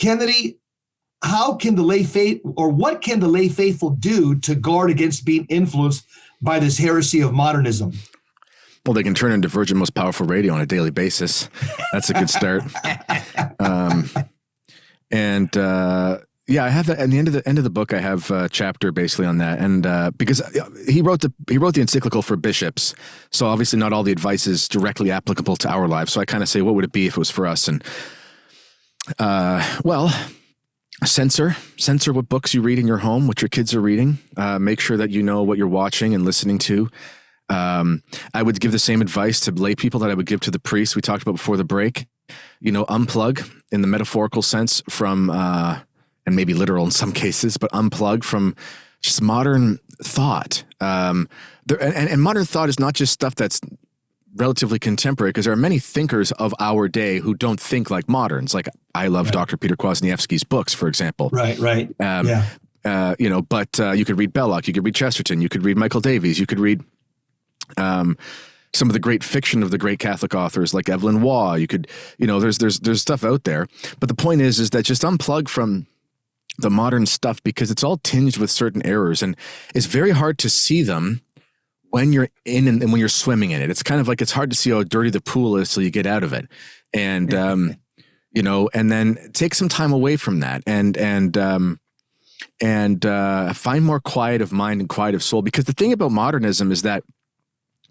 Kennedy, how can the lay faith, or what can the lay faithful do to guard against being influenced by this heresy of modernism? Well, they can turn into Virgin Most Powerful Radio on a daily basis. That's a good start. Yeah, I have that. At the end of the book, I have a chapter basically on that, and because he wrote the encyclical for bishops, so obviously not all the advice is directly applicable to our lives. So I kind of say, what would it be if it was for us? And well, censor what books you read in your home, what your kids are reading. Make sure that you know what you're watching and listening to. I would give the same advice to lay people that I would give to the priests we talked about before the break. Unplug in the metaphorical sense from, and maybe literal in some cases, but unplug from just modern thought. And modern thought is not just stuff that's relatively contemporary, because there are many thinkers of our day who don't think like moderns. Like I love Dr. Peter Kwasniewski's books, for example. Right. But you could read Belloc, you could read Chesterton, you could read Michael Davies, you could read some of the great fiction of the great Catholic authors like Evelyn Waugh. You could, there's stuff out there. But the point is that just unplug from the modern stuff, because it's all tinged with certain errors, and it's very hard to see them when you're in and when you're swimming in it. It's kind of like, it's hard to see how dirty the pool is till you get out of it. And, and then take some time away from that and find more quiet of mind and quiet of soul. Because the thing about modernism is that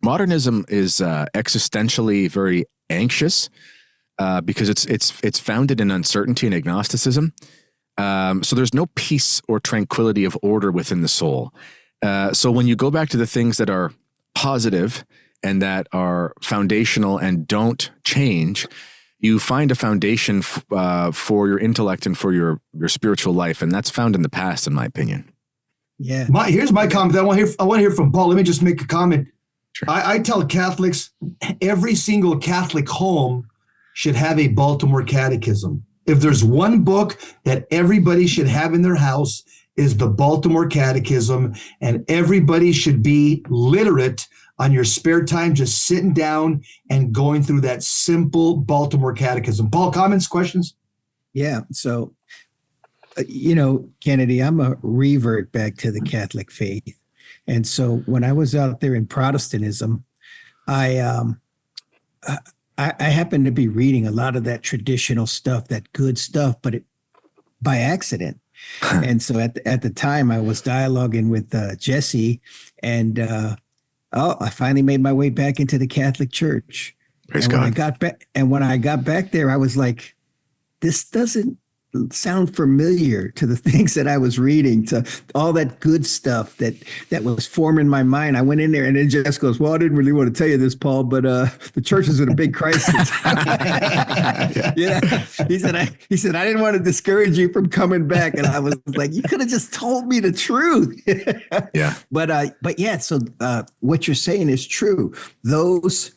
modernism is existentially very anxious because it's founded in uncertainty and agnosticism. So there's no peace or tranquility of order within the soul. So when you go back to the things that are positive and that are foundational and don't change, you find a foundation for your intellect and for your spiritual life. And that's found in the past, in my opinion. Yeah. Here's my comment. I want to hear from Paul. Let me just make a comment. Sure. I tell Catholics, every single Catholic home should have a Baltimore Catechism. If there's one book that everybody should have in their house, is the Baltimore Catechism, and everybody should be literate on your spare time, just sitting down and going through that simple Baltimore Catechism. Paul, comments, questions? Yeah. So, Kennedy, I'm a revert back to the Catholic faith. And so when I was out there in Protestantism, I happened to be reading a lot of that traditional stuff, that good stuff, but by accident. And so at the time I was dialoguing with Jesse, and I finally made my way back into the Catholic Church. Praise and God. When I got back there, I was like, this doesn't sound familiar to the things that I was reading, to all that good stuff that was forming my mind. I went in there and then Jess goes, well, I didn't really want to tell you this, Paul, but the church is in a big crisis. Yeah. He said, I didn't want to discourage you from coming back. And I was like, you could have just told me the truth. Yeah. But yeah, so what you're saying is true. Those,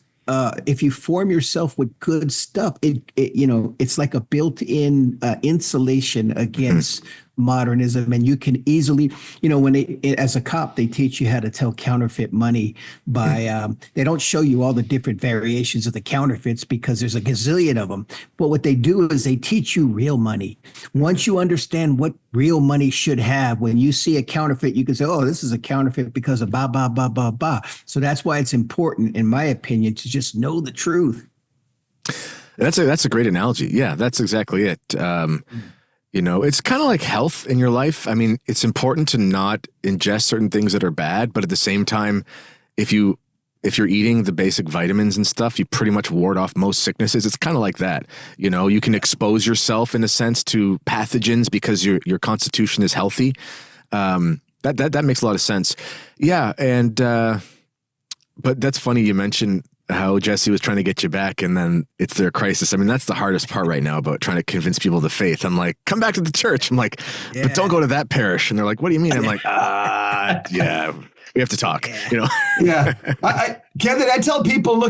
if you form yourself with good stuff, it's like a built-in insulation against modernism, and you can easily, when as a cop, they teach you how to tell counterfeit money by, they don't show you all the different variations of the counterfeits because there's a gazillion of them. But what they do is they teach you real money. Once you understand what real money should have, when you see a counterfeit, you can say, oh, this is a counterfeit because of blah, blah, blah, blah, blah. So that's why it's important, in my opinion, to just know the truth. That's a great analogy. Yeah, that's exactly it. It's kind of like health in your life. I mean, it's important to not ingest certain things that are bad, but at the same time, if you're eating the basic vitamins and stuff, you pretty much ward off most sicknesses. It's kind of like that. You can expose yourself in a sense to pathogens because your constitution is healthy. That makes a lot of sense. Yeah. And, but that's funny. You mentioned how Jesse was trying to get you back and then it's their crisis. I mean, that's the hardest part right now about trying to convince people of the faith. I'm like, come back to the church. I'm like, but don't go to that parish. And they're like, what do you mean? I'm like, yeah, we have to talk, Yeah. Kevin, I tell people,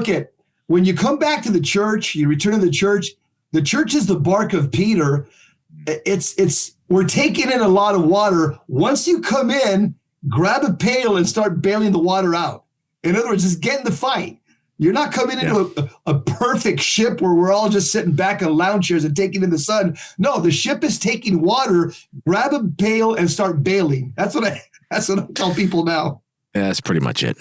when you come back to the church, you return to the church is the bark of Peter. We're taking in a lot of water. Once you come in, grab a pail and start bailing the water out. In other words, just get in the fight. You're not coming into a perfect ship where we're all just sitting back in lounge chairs and taking in the sun. No, the ship is taking water. Grab a pail and start bailing. That's what I tell people now. Yeah, that's pretty much it.